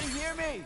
Anybody hear me?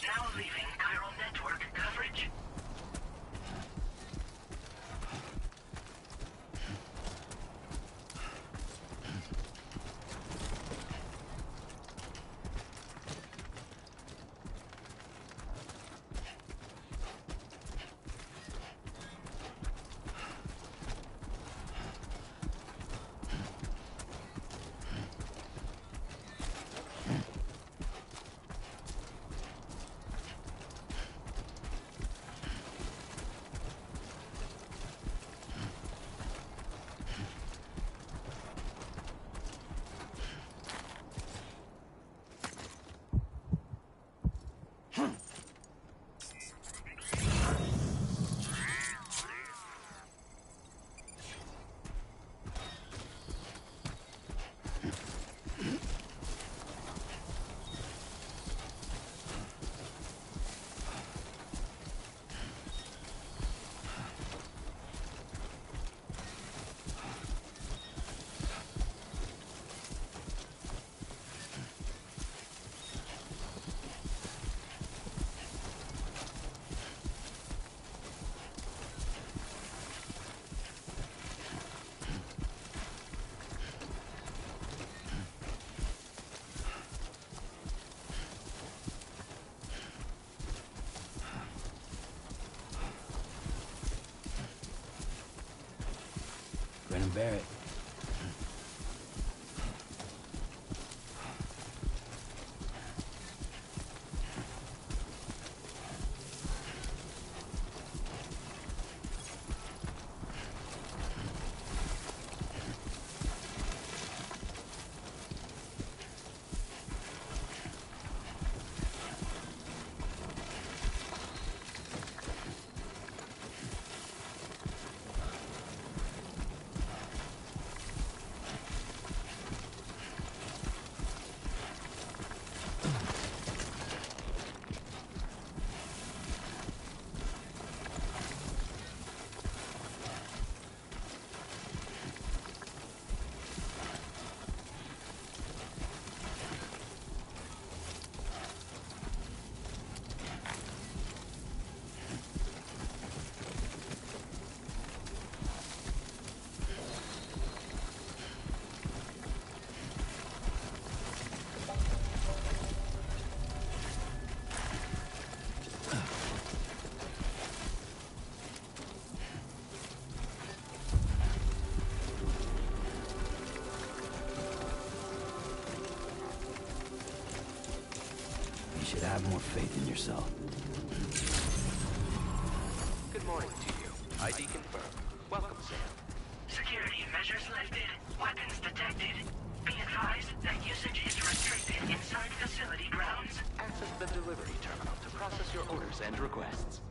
Now leaving chiral network coverage. Barrett. You should have more faith in yourself. Good morning to you. ID confirmed. Welcome, Sam. Security measures lifted. Weapons detected. Be advised that usage is restricted inside facility grounds. Access the delivery terminal to process your orders and requests.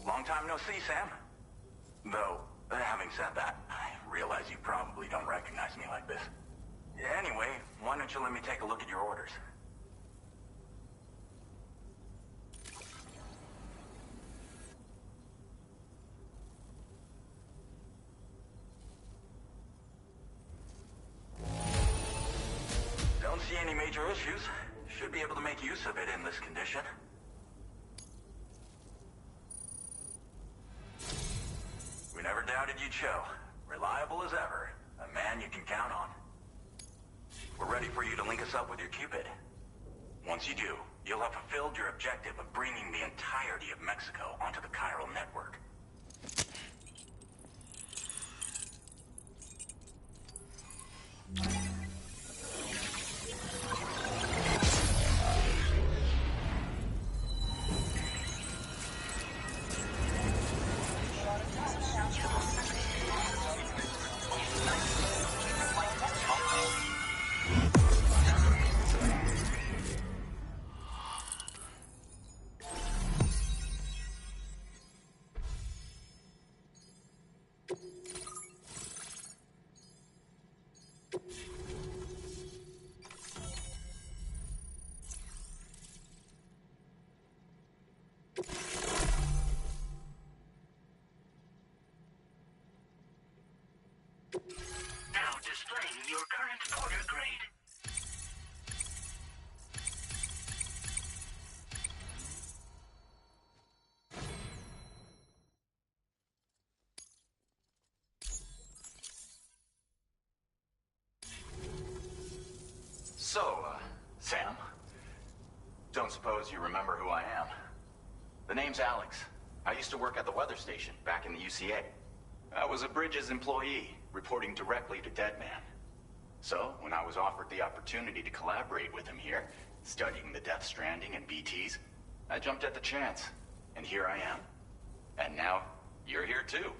Long time no see, Sam. Though, having said that, I realize you probably don't recognize me like this. Anyway, why don't you let me take a look at your orders? major issues. Should be able to make use of it in this condition. We never doubted you'd show. Reliable as ever. A man you can count on. We're ready for you to link us up with your Cupid. Once you do, you'll have fulfilled your objective of bringing the entirety of Mexico onto the chiral network. Now displaying your current order grade. So, Sam, don't suppose you remember who I am? The name's Alex. I used to work at the weather station back in the UCA. I was a Bridges employee, reporting directly to Deadman. So, when I was offered the opportunity to collaborate with him here, studying the Death Stranding and BTs, I jumped at the chance, and here I am. And now, you're here too.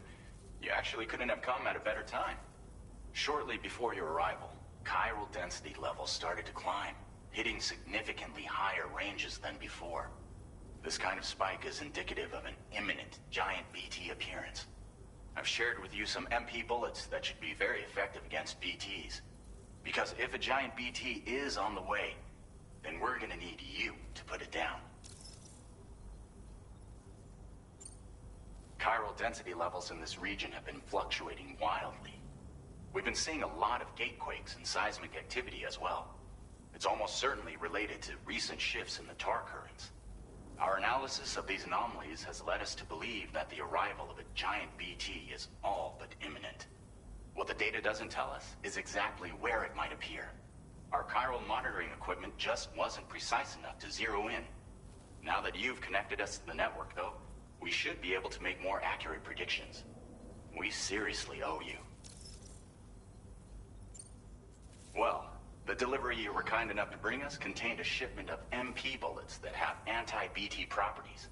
You actually couldn't have come at a better time. Shortly before your arrival, chiral density levels started to climb, hitting significantly higher ranges than before. This kind of spike is indicative of an imminent giant BT appearance. I've shared with you some MP bullets that should be very effective against BTs. Because if a giant BT is on the way, then we're gonna need you to put it down. Chiral density levels in this region have been fluctuating wildly. We've been seeing a lot of gatequakes and seismic activity as well. It's almost certainly related to recent shifts in the tar currents. Our analysis of these anomalies has led us to believe that the arrival of a giant BT is all but imminent. What the data doesn't tell us is exactly where it might appear. Our chiral monitoring equipment just wasn't precise enough to zero in. Now that you've connected us to the network, though, we should be able to make more accurate predictions. We seriously owe you. Well, the delivery you were kind enough to bring us contained a shipment of MP bullets that have anti-BT properties.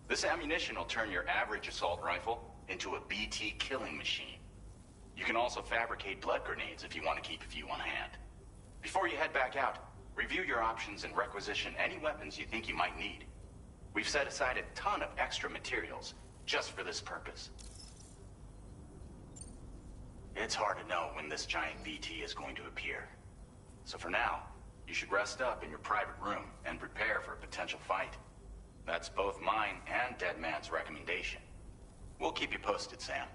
This ammunition will turn your average assault rifle into a BT killing machine. You can also fabricate blood grenades if you want to keep a few on hand. Before you head back out, review your options and requisition any weapons you think you might need. We've set aside a ton of extra materials just for this purpose. It's hard to know when this giant BT is going to appear. So for now, you should rest up in your private room and prepare for a potential fight. That's both mine and Deadman's recommendation. We'll keep you posted, Sam.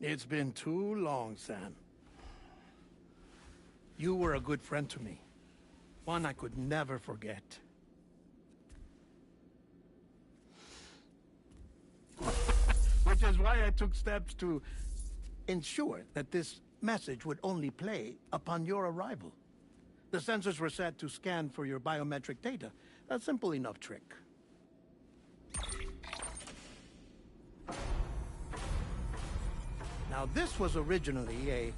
It's been too long, Sam. You were a good friend to me. One I could never forget. Which is why I took steps to ensure that this message would only play upon your arrival. The sensors were set to scan for your biometric data. A simple enough trick. Now, this was originally a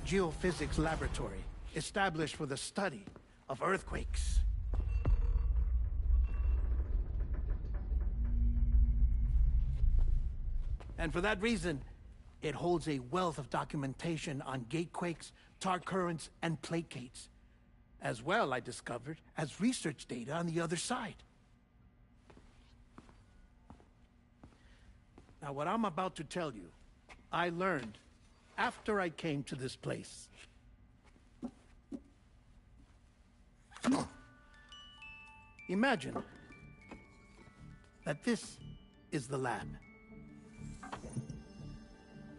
geophysics laboratory established for the study of earthquakes. And for that reason, it holds a wealth of documentation on gatequakes, tar currents, and plate gates. As well, I discovered, as research data on the other side. Now, what I'm about to tell you, I learned after I came to this place. Imagine that this is the lab.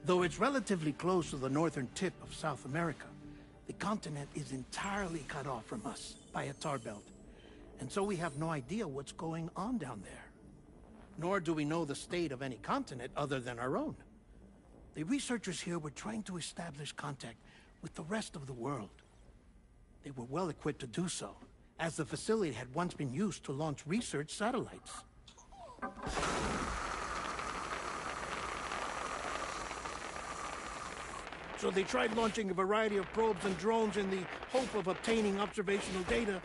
Though it's relatively close to the northern tip of South America, the continent is entirely cut off from us by a tar belt. And so we have no idea what's going on down there. Nor do we know the state of any continent other than our own. The researchers here were trying to establish contact with the rest of the world. They were well equipped to do so, as the facility had once been used to launch research satellites. So they tried launching a variety of probes and drones in the hope of obtaining observational data,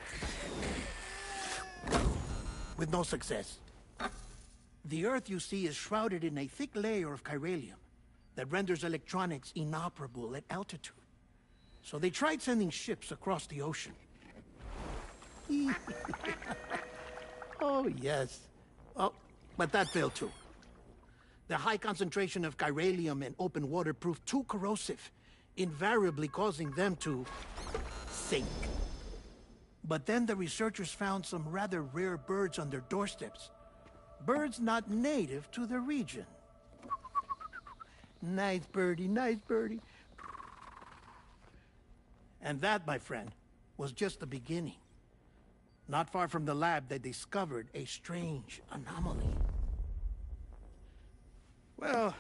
with no success. The Earth, you see, is shrouded in a thick layer of chiralium that renders electronics inoperable at altitude. So they tried sending ships across the ocean. Oh, yes. Oh, but that failed too. The high concentration of chiralium in open water proved too corrosive, invariably causing them to sink. But then the researchers found some rather rare birds on their doorsteps. Birds not native to the region. Nice birdie, nice birdie. And that, my friend, was just the beginning. Not far from the lab, they discovered a strange anomaly. Well,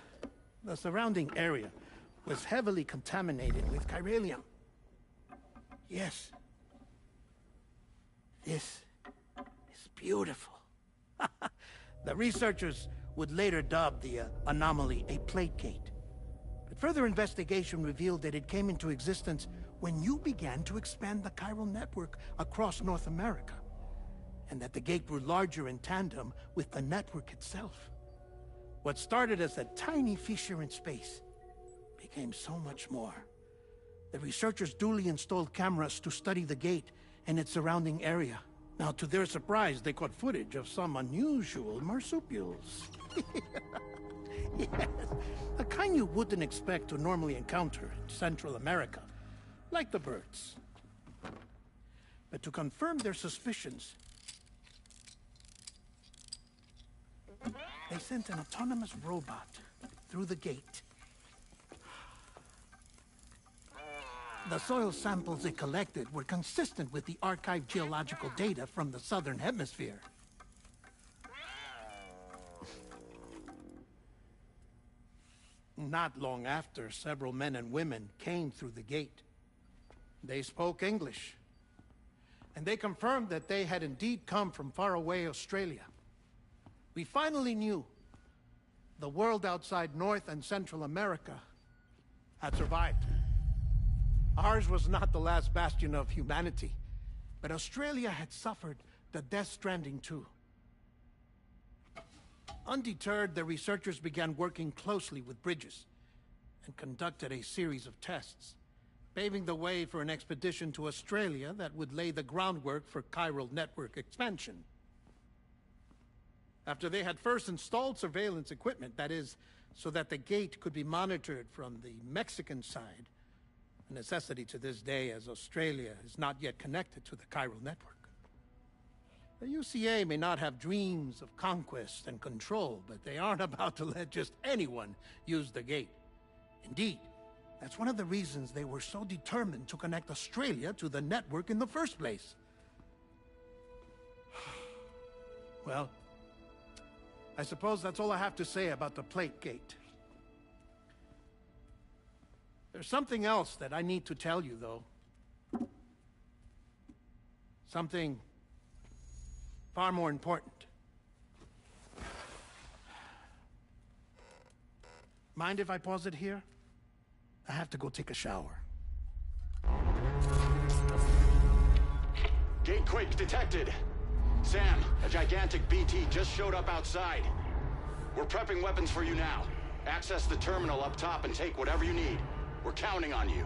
the surrounding area was heavily contaminated with chiralium. Yes. This is beautiful. The researchers would later dub the anomaly a plate gate. But further investigation revealed that it came into existence when you began to expand the chiral network across North America, and that the gate grew larger in tandem with the network itself. What started as a tiny fissure in space became so much more. The researchers duly installed cameras to study the gate and its surrounding area. Now, to their surprise, they caught footage of some unusual marsupials. Yes, a kind you wouldn't expect to normally encounter in Central America, like the birds. But to confirm their suspicions, they sent an autonomous robot through the gate. The soil samples it collected were consistent with the archived geological data from the southern hemisphere. Not long after, several men and women came through the gate. They spoke English, and they confirmed that they had indeed come from faraway Australia. We finally knew the world outside North and Central America had survived. Ours was not the last bastion of humanity, but Australia had suffered the death stranding too. Undeterred, the researchers began working closely with Bridges and conducted a series of tests, paving the way for an expedition to Australia that would lay the groundwork for chiral network expansion. After they had first installed surveillance equipment, that is, so that the gate could be monitored from the Mexican side, a necessity to this day as Australia is not yet connected to the chiral network. The UCA may not have dreams of conquest and control, but they aren't about to let just anyone use the gate. Indeed, that's one of the reasons they were so determined to connect Australia to the network in the first place. Well, I suppose that's all I have to say about the plate gate. There's something else that I need to tell you, though. Something far more important. Mind if I pause it here? I have to go take a shower. Gate quake detected. Sam, a gigantic BT just showed up outside. We're prepping weapons for you now. Access the terminal up top and take whatever you need. We're counting on you.